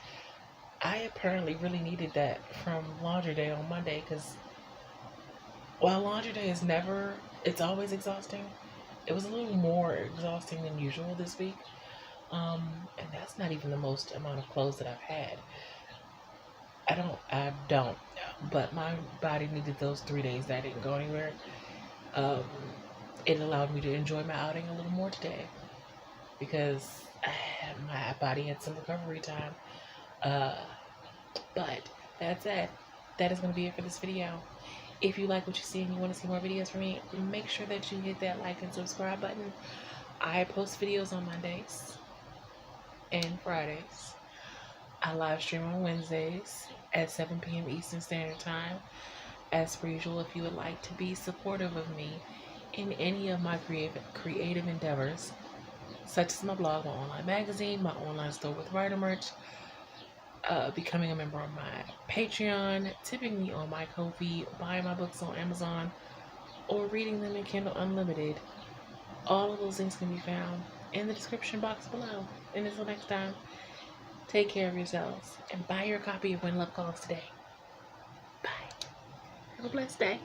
I apparently really needed that from laundry day on Monday, because while laundry day is it's always exhausting, it was a little more exhausting than usual this week. And that's not even the most amount of clothes that I've had. I don't, but my body needed those 3 days that I didn't go anywhere. It allowed me to enjoy my outing a little more today, because my body had some recovery time. But that said, that is going to be it for this video. If you like what you see and you want to see more videos from me, make sure that you hit that like and subscribe button. I post videos on Mondays and Fridays. I live stream on Wednesdays at 7 p.m. Eastern Standard Time. As per usual, if you would like to be supportive of me in any of my creative endeavors, such as my blog, my online magazine, my online store with writer merch, becoming a member of my Patreon, tipping me on my Ko-fi, buying my books on Amazon, or reading them in Kindle Unlimited, all of those things can be found in the description box below. And until next time, take care of yourselves and buy your copy of When Love Calls today. Bye. Have a blessed day.